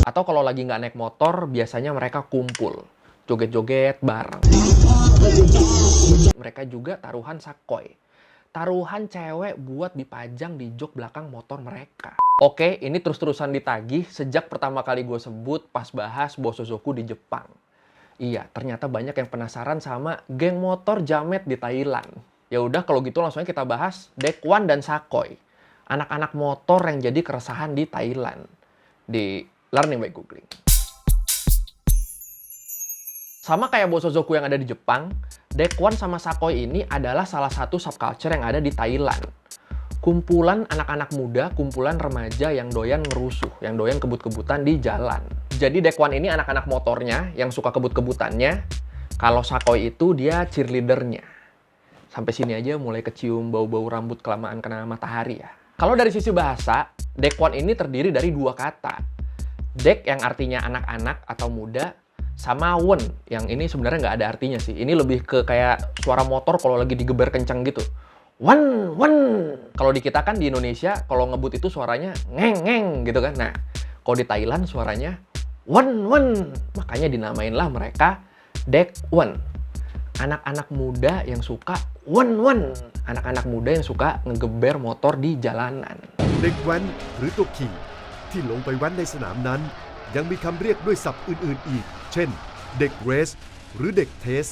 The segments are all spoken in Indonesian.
Atau kalau lagi nggak naik motor, biasanya mereka kumpul, joget-joget bareng. Mereka juga taruhan sakoi. Taruhan cewek buat dipajang di jok belakang motor mereka. Oke, ini terus-terusan ditagih sejak pertama kali gue sebut pas bahas Bosozoku di Jepang. Iya, ternyata banyak yang penasaran sama geng motor jamet di Thailand. Ya udah, kalau gitu langsung aja kita bahas Daekwon dan Sakoi. Anak-anak motor yang jadi keresahan di Thailand. Di Learning by Googling. Sama kayak Bosozoku yang ada di Jepang, Daekwon sama Sakoi ini adalah salah satu subculture yang ada di Thailand. Kumpulan anak-anak muda, kumpulan remaja yang doyan ngerusuh, yang doyan kebut-kebutan di jalan. Jadi Daekwon ini anak-anak motornya yang suka kebut-kebutannya. Kalau Sakoi itu dia cheerleadernya. Sampai sini aja mulai kecium bau-bau rambut kelamaan kena matahari ya. Kalau dari sisi bahasa, Daekwon ini terdiri dari dua kata. Dek yang artinya anak-anak atau muda, sama won yang ini sebenarnya nggak ada artinya sih. Ini lebih ke kayak suara motor kalau lagi digeber kencang gitu. Wan, wan. Kalau di kita kan di Indonesia, kalau ngebut itu suaranya ngeng, ngeng gitu kan. Nah, kalau di Thailand suaranya wan, wan. Makanya dinamainlah mereka Daekwon. Anak-anak muda yang suka wan, wan. Anak-anak muda yang suka ngegeber motor di jalanan. เด็กแว้นหรือตัวขี่ที่ลงไปแว้นในสนามนั้นยังมีคำเรียกด้วยศัพท์อื่นๆอีกเช่นเด็กเรสหรือเด็กเทส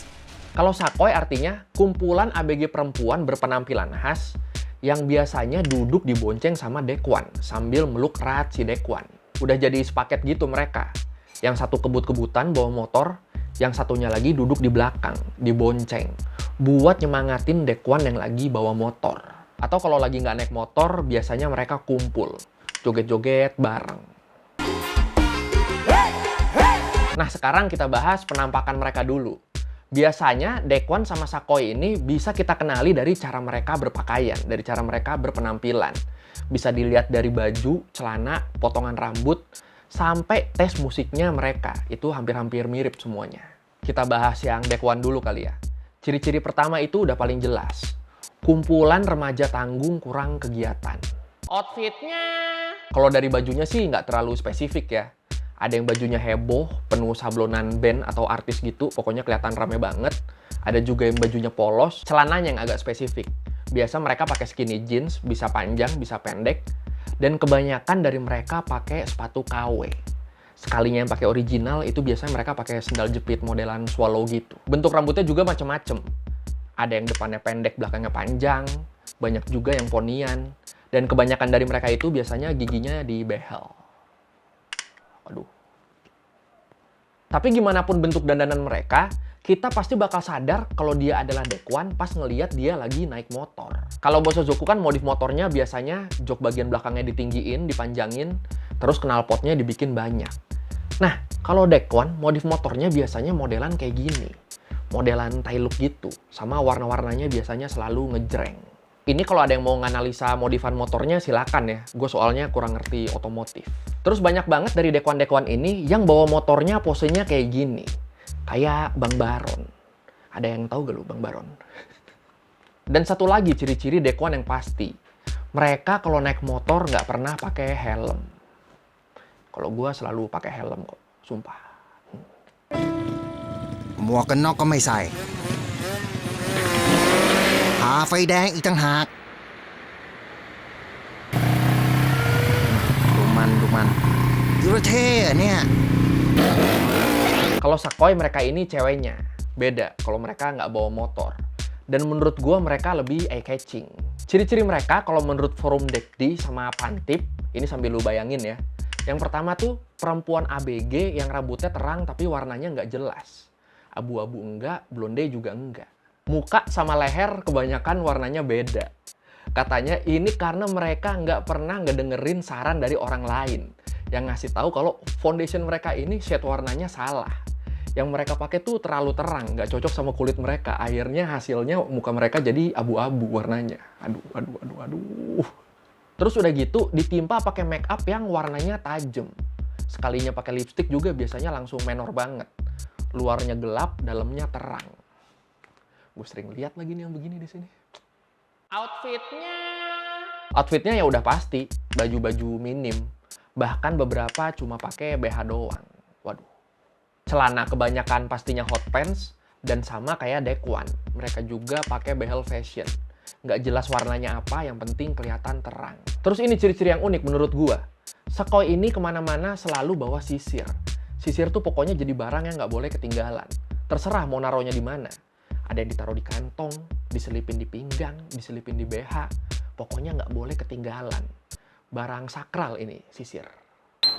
Kalau Sakoi artinya kumpulan ABG perempuan berpenampilan khas yang biasanya duduk dibonceng sama Daekwon sambil meluk erat si Daekwon. Udah jadi sepaket gitu mereka. Yang satu kebut-kebutan bawa motor, yang satunya lagi duduk di belakang, dibonceng, buat nyemangatin Daekwon yang lagi bawa motor. Atau kalau lagi nggak naik motor, biasanya mereka kumpul, joget-joget bareng. Nah, sekarang kita bahas penampakan mereka dulu. Biasanya Daekwon sama Sakoi ini bisa kita kenali dari cara mereka berpakaian, dari cara mereka berpenampilan. Bisa dilihat dari baju, celana, potongan rambut, sampai tes musiknya mereka. Itu hampir-hampir mirip semuanya. Kita bahas yang Daekwon dulu kali ya. Ciri-ciri pertama itu udah paling jelas. Kumpulan remaja tanggung kurang kegiatan. Outfitnya, kalau dari bajunya sih nggak terlalu spesifik ya. Ada yang bajunya heboh, penuh sablonan band atau artis gitu, pokoknya kelihatan rame banget. Ada juga yang bajunya polos, celananya yang agak spesifik. Biasa mereka pakai skinny jeans, bisa panjang, bisa pendek. Dan kebanyakan dari mereka pakai sepatu KW. Sekalinya yang pakai original, itu biasanya mereka pakai sendal jepit modelan swallow gitu. Bentuk rambutnya juga macem-macem. Ada yang depannya pendek, belakangnya panjang. Banyak juga yang ponian. Dan kebanyakan dari mereka itu biasanya giginya dibehel. Aduh. Tapi gimana pun bentuk dandanan mereka, kita pasti bakal sadar kalau dia adalah Daekwon pas ngeliat dia lagi naik motor. Kalau Bosozoku kan modif motornya biasanya jok bagian belakangnya ditinggiin, dipanjangin, terus knalpotnya dibikin banyak. Nah, kalau Daekwon modif motornya biasanya modelan kayak gini. Modelan Thai look gitu, sama warna-warnanya biasanya selalu ngejreng. Ini kalau ada yang mau nganalisa modifan motornya silakan ya, gue soalnya kurang ngerti otomotif. Terus banyak banget dari Daekwon-Daekwon ini yang bawa motornya posenya kayak gini. Kayak Bang Baron. Ada yang tahu gak lu Bang Baron? Dan satu lagi ciri-ciri Daekwon yang pasti. Mereka kalau naik motor nggak pernah pakai helm. Kalau gue selalu pakai helm kok, sumpah. หมวกกันน็อกก็ไม่ใส่หาไฟแดงอีกต่างหากดูมันดูเท่อะเนี่ย Kalau Sakoi mereka ini ceweknya. Beda kalau mereka nggak bawa motor. Dan menurut gue mereka lebih eye-catching. Ciri-ciri mereka kalau menurut forum Dekdi sama Pantip, ini sambil lu bayangin ya. Yang pertama tuh perempuan ABG yang rambutnya terang tapi warnanya nggak jelas. Abu-abu enggak, blonde juga enggak. Muka sama leher kebanyakan warnanya beda. Katanya ini karena mereka nggak pernah ngedengerin saran dari orang lain. Yang ngasih tahu kalau foundation mereka ini shade warnanya salah. Yang mereka pakai tuh terlalu terang, nggak cocok sama kulit mereka. Akhirnya hasilnya muka mereka jadi abu-abu warnanya. Aduh. Terus udah gitu ditimpa pakai make up yang warnanya tajam. Sekalinya pakai lipstick juga biasanya langsung menor banget. Luarnya gelap, dalamnya terang. Gue sering lihat lagi nih yang begini di sini. Outfitnya, Outfitnya ya udah pasti, baju-baju minim. Bahkan beberapa cuma pakai BH doang. Waduh. Celana kebanyakan pastinya hot pants, dan sama kayak Daekwon. Mereka juga pakai behel fashion. Nggak jelas warnanya apa, yang penting kelihatan terang. Terus ini ciri-ciri yang unik menurut gua. Sekoi ini kemana-mana selalu bawa sisir. Sisir tuh pokoknya jadi barang yang nggak boleh ketinggalan. Terserah mau naruhnya di mana. Ada yang ditaruh di kantong, diselipin di pinggang, diselipin di BH. Pokoknya nggak boleh ketinggalan. Barang sakral ini, sisir.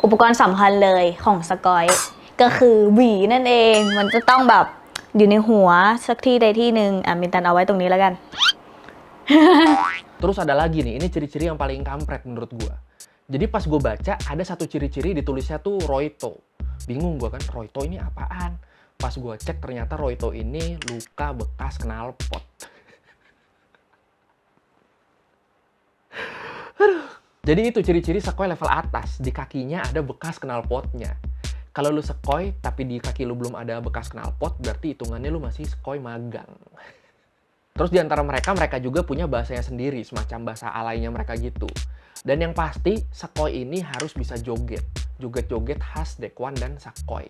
อุปกรณ์สำคัญเลยของสกอยก็คือหวีนั่นเองมันจะต้องแบบอยู่ในหัวสักที่ใดที่หนึ่งมินตันเอาไว้ตรงนี้แล้วกัน Terus ada lagi nih, ini ciri-ciri yang paling kampret menurut gua. Jadi pas gue baca, ada satu ciri-ciri ditulisnya tuh Roito. Bingung gua kan, Roito ini apaan? Pas gua cek ternyata Roito ini luka bekas knalpot. Jadi itu ciri-ciri sekoi level atas. Di kakinya ada bekas knalpotnya. Kalau lu sekoi, tapi di kaki lu belum ada bekas knalpot, berarti hitungannya lu masih sekoi magang. Terus di antara mereka juga punya bahasanya sendiri, semacam bahasa alaynya mereka gitu. Dan yang pasti, sekoi ini harus bisa joget. Joget-joget khas Daekwon dan Sekoi.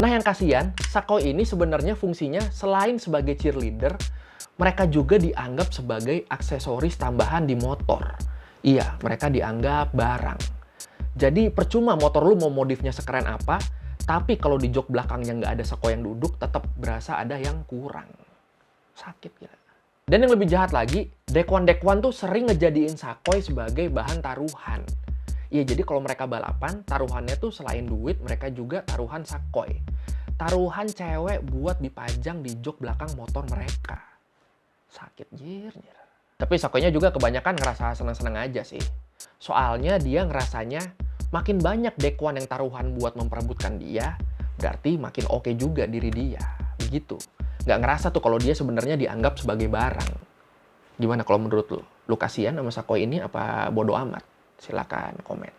Nah yang kasihan, Sekoi ini sebenarnya fungsinya selain sebagai cheerleader, mereka juga dianggap sebagai aksesoris tambahan di motor. Iya, mereka dianggap barang. Jadi percuma motor lu mau modifnya sekeren apa, tapi kalau di jok belakangnya nggak ada Sekoi yang duduk, tetap berasa ada yang kurang. Sakit ya. Dan yang lebih jahat lagi, Daekwon tuh sering ngejadiin Sekoi sebagai bahan taruhan. Iya, jadi kalau mereka balapan, taruhannya tuh selain duit, mereka juga taruhan Sekoi. Taruhan cewek buat dipajang di jok belakang motor mereka. Sakit jir. Tapi Sekoinya juga kebanyakan ngerasa senang-senang aja sih. Soalnya dia ngerasanya makin banyak Daekwon yang taruhan buat memperebutkan dia, berarti makin oke juga diri dia. Begitu. Nggak ngerasa tuh kalau dia sebenarnya dianggap sebagai barang. Gimana kalau menurut lu? Lu kasihan sama Sekoi ini apa bodo amat? Silakan komen.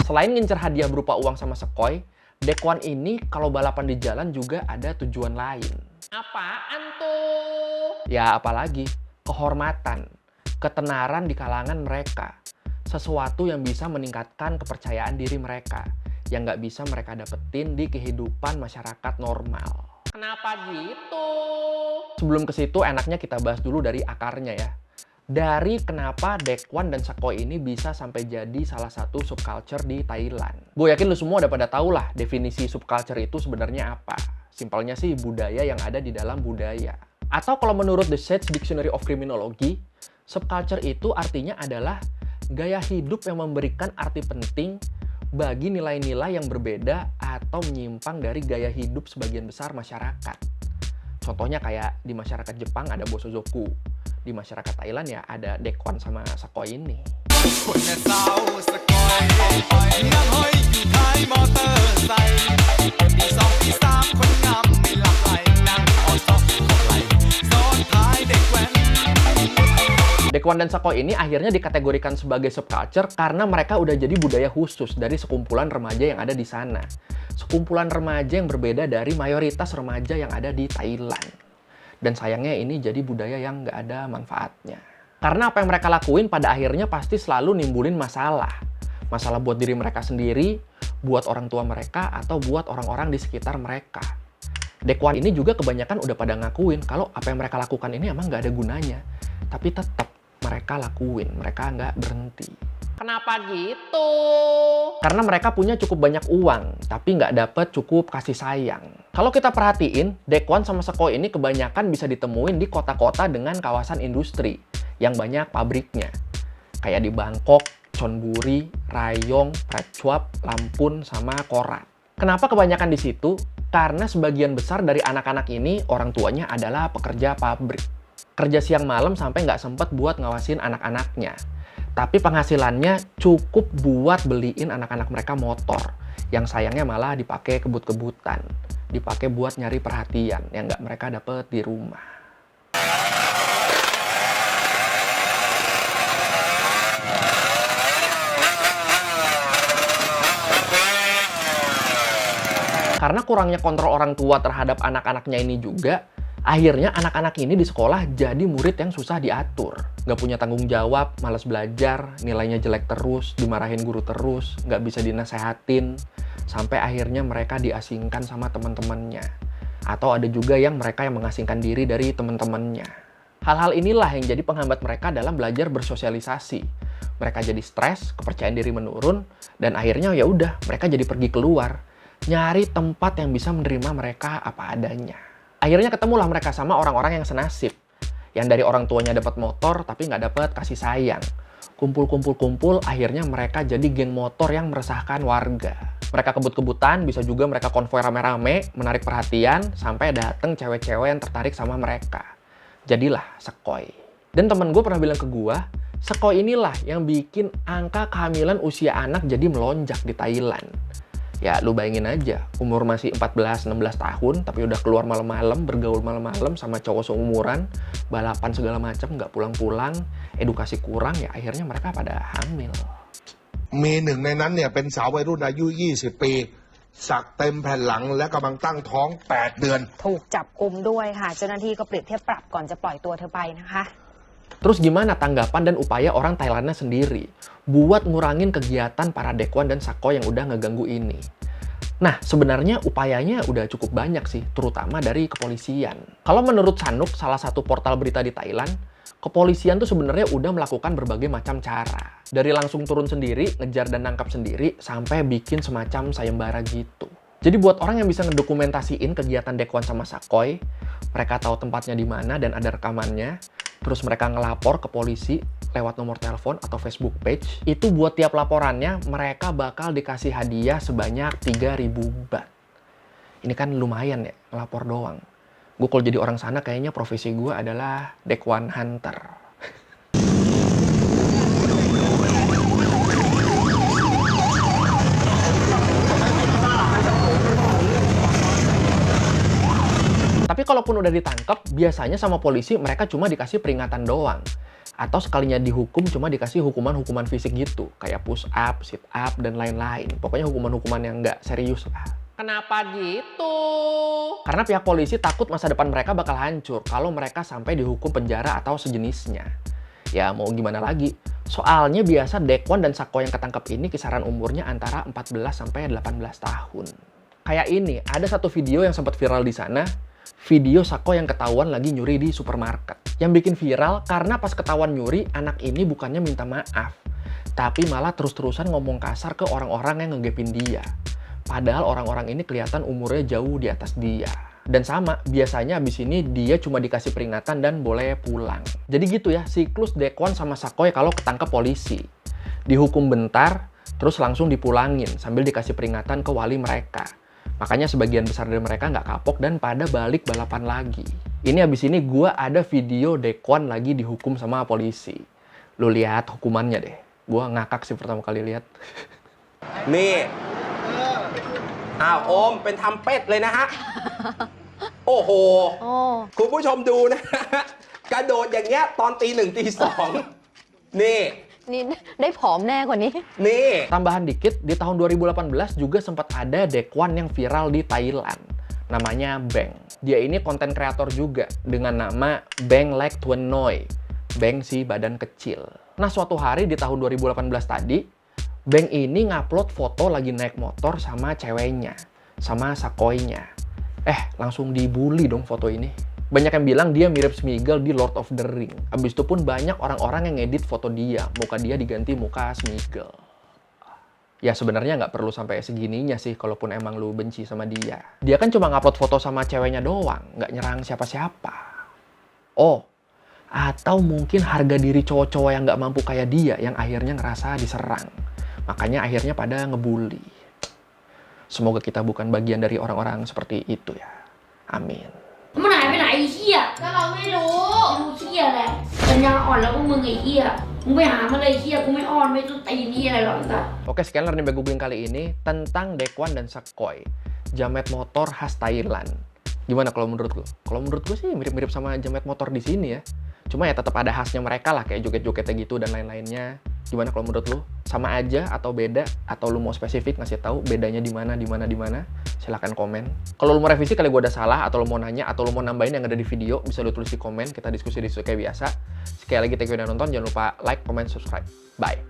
Selain ngincer hadiah berupa uang sama Sekoi, Daekwon ini kalau balapan di jalan juga ada tujuan lain. Apaan tuh? Ya apalagi, kehormatan, ketenaran di kalangan mereka. Sesuatu yang bisa meningkatkan kepercayaan diri mereka, yang nggak bisa mereka dapetin di kehidupan masyarakat normal. Kenapa gitu? Sebelum ke situ, enaknya kita bahas dulu dari akarnya ya. Dari kenapa Daekwon dan Sekoi ini bisa sampai jadi salah satu subculture di Thailand. Gue yakin lu semua udah pada tahu lah definisi subculture itu sebenarnya apa. Simpelnya sih budaya yang ada di dalam budaya. Atau kalau menurut The Sage Dictionary of Criminology, subculture itu artinya adalah gaya hidup yang memberikan arti penting bagi nilai-nilai yang berbeda atau menyimpang dari gaya hidup sebagian besar masyarakat. Contohnya kayak di masyarakat Jepang ada Bosozoku. Di masyarakat Thailand ya ada Daekwon sama Sekoi ini. Daekwon dan Sekoi ini akhirnya dikategorikan sebagai subculture karena mereka udah jadi budaya khusus dari sekumpulan remaja yang ada di sana. Sekumpulan remaja yang berbeda dari mayoritas remaja yang ada di Thailand. Dan sayangnya ini jadi budaya yang nggak ada manfaatnya. Karena apa yang mereka lakuin pada akhirnya pasti selalu nimbulin masalah. Masalah buat diri mereka sendiri, buat orang tua mereka, atau buat orang-orang di sekitar mereka. Daekwon ini juga kebanyakan udah pada ngakuin kalau apa yang mereka lakukan ini emang nggak ada gunanya. Tapi tetap mereka lakuin, mereka nggak berhenti. Kenapa gitu? Karena mereka punya cukup banyak uang, tapi nggak dapet cukup kasih sayang. Kalau kita perhatiin, Daekwon sama Sekoi ini kebanyakan bisa ditemuin di kota-kota dengan kawasan industri yang banyak pabriknya. Kayak di Bangkok, Chonburi, Rayong, Prachuap, Lampun, sama Korat. Kenapa kebanyakan di situ? Karena sebagian besar dari anak-anak ini orang tuanya adalah pekerja pabrik. Kerja siang malam sampai nggak sempet buat ngawasin anak-anaknya. Tapi penghasilannya cukup buat beliin anak-anak mereka motor. Yang sayangnya malah dipakai kebut-kebutan. Dipakai buat nyari perhatian yang nggak mereka dapet di rumah. Karena kurangnya kontrol orang tua terhadap anak-anaknya ini juga, akhirnya anak-anak ini di sekolah jadi murid yang susah diatur. Nggak punya tanggung jawab, malas belajar, nilainya jelek terus, dimarahin guru terus, nggak bisa dinasehatin, sampai akhirnya mereka diasingkan sama teman-temannya. Atau ada juga yang mereka yang mengasingkan diri dari teman-temannya. Hal-hal inilah yang jadi penghambat mereka dalam belajar bersosialisasi. Mereka jadi stres, kepercayaan diri menurun, dan akhirnya ya udah, mereka jadi pergi keluar, nyari tempat yang bisa menerima mereka apa adanya. Akhirnya ketemulah mereka sama orang-orang yang senasib. Yang dari orang tuanya dapat motor, tapi nggak dapat kasih sayang. Kumpul-kumpul-kumpul, akhirnya mereka jadi geng motor yang meresahkan warga. Mereka kebut-kebutan, bisa juga mereka konvoi rame-rame, menarik perhatian, sampai dateng cewek-cewek yang tertarik sama mereka. Jadilah sekoi. Dan temen gue pernah bilang ke gue, sekoi inilah yang bikin angka kehamilan usia anak jadi melonjak di Thailand. Ya lu bayangin aja, umur masih 14-16 tahun, tapi udah keluar malam-malam, bergaul malam-malam sama cowok seumuran, balapan segala macam, nggak pulang-pulang, edukasi kurang, ya akhirnya mereka pada hamil. มีหนึ่งในนั้นเนี่ยเป็นสาววัยรุ่นอายุ 20 ปี สักเต็มแผ่นหลังและกำลังตั้งท้อง 8 เดือน ถูกจับกุมด้วยค่ะ เจ้าหน้าที่ก็เปรียบเทียบปรับก่อนจะปล่อยตัวเธอไปนะคะ Terus gimana tanggapan dan upaya orang Thailandnya sendiri buat ngurangin kegiatan para dekwan dan sakoi yang udah ngeganggu ini? Nah, sebenarnya upayanya udah cukup banyak sih, terutama dari kepolisian. Kalau menurut Sanuk, salah satu portal berita di Thailand, kepolisian tuh sebenarnya udah melakukan berbagai macam cara. Dari langsung turun sendiri, ngejar dan nangkap sendiri, sampai bikin semacam sayembara gitu. Jadi buat orang yang bisa ngedokumentasiin kegiatan dekwan sama sakoi, mereka tahu tempatnya di mana dan ada rekamannya, terus mereka ngelapor ke polisi lewat nomor telepon atau Facebook page, itu buat tiap laporannya mereka bakal dikasih hadiah sebanyak 3.000 baht. Ini kan lumayan ya, ngelapor doang. Gue kalau jadi orang sana kayaknya profesi gue adalah dekwan hunter. Tapi kalaupun udah ditangkap, biasanya sama polisi mereka cuma dikasih peringatan doang. Atau sekalinya dihukum cuma dikasih hukuman-hukuman fisik gitu. Kayak push up, sit up, dan lain-lain. Pokoknya hukuman-hukuman yang nggak serius lah. Kenapa gitu? Karena pihak polisi takut masa depan mereka bakal hancur kalau mereka sampai dihukum penjara atau sejenisnya. Ya mau gimana lagi? Soalnya biasa dekwan dan sakoi yang ketangkep ini kisaran umurnya antara 14 sampai 18 tahun. Kayak ini, ada satu video yang sempat viral di sana. Video sakoi yang ketahuan lagi nyuri di supermarket. Yang bikin viral karena pas ketahuan nyuri, anak ini bukannya minta maaf, tapi malah terus-terusan ngomong kasar ke orang-orang yang ngegepin dia. Padahal orang-orang ini kelihatan umurnya jauh di atas dia. Dan sama, biasanya abis ini dia cuma dikasih peringatan dan boleh pulang. Jadi gitu ya, siklus dekwan sama sakoi kalau ketangkep polisi. Dihukum bentar, terus langsung dipulangin sambil dikasih peringatan ke wali mereka. Makanya sebagian besar dari mereka nggak kapok dan pada balik balapan lagi. Ini abis ini gue ada video dekwan lagi dihukum sama polisi. Lu lihat hukumannya deh. Gue ngakak sih pertama kali lihat. นี่โอมเป็นทำเป็ดเลยนะฮะ โอ้โห คุณผู้ชมดูนะ กระโดดอย่างเงี้ยตอนตี 1 ตี 2 นี่ นี่ได้ผอมแน่กว่านี้ นี่ Tambahan dikit, di tahun 2018 juga sempat ada dekwan yang viral di Thailand. Namanya Beng. Dia ini konten kreator juga dengan nama Beng Like Tuan Noi. Beng si badan kecil. Nah suatu hari di tahun 2018 tadi, Beng ini ngupload foto lagi naik motor sama ceweknya, sama sakoinya. Langsung dibully dong foto ini. Banyak yang bilang dia mirip Smeagol di Lord of the Ring. Abis itu pun banyak orang-orang yang ngedit foto dia. Muka dia diganti muka Smeagol. Ya sebenarnya nggak perlu sampai segininya sih kalaupun emang lu benci sama dia. Dia kan cuma ngupload foto sama ceweknya doang. Nggak nyerang siapa-siapa. Oh, atau mungkin harga diri cowok-cowok yang nggak mampu kayak dia yang akhirnya ngerasa diserang. Makanya akhirnya pada ngebully. Semoga kita bukan bagian dari orang-orang seperti itu ya. Amin. มันหายไปไหนไอ้เหี้ยก็เราไม่รู้เหี้ยแหละปัญญาอ่อนแล้วพวกมึงไอ้เหี้ยมึงไปหามาเลยเหี้ยกูไม่อ่อนไม่ต้องตีนี่อะไรหรอกจ้ะ Oke, sekian learning by googling kali ini tentang dekwan dan sakoi, jamet motor khas Thailand. Gimana kalau menurut lu? Kalau menurut gue sih mirip-mirip sama jamet motor di sini ya. Cuma ya tetap ada khasnya mereka lah, kayak joget-jogetnya gitu dan lain-lainnya. Gimana kalau menurut lu? Sama aja atau beda? Atau lu mau spesifik ngasih tahu bedanya di mana? Silahkan komen. Kalau lu mau revisi kali gue udah salah, atau lu mau nanya, atau lu mau nambahin yang ada di video, bisa lu tulis di komen. Kita diskusi kayak biasa. Sekali lagi thank you udah nonton. Jangan lupa like, comment, subscribe. Bye.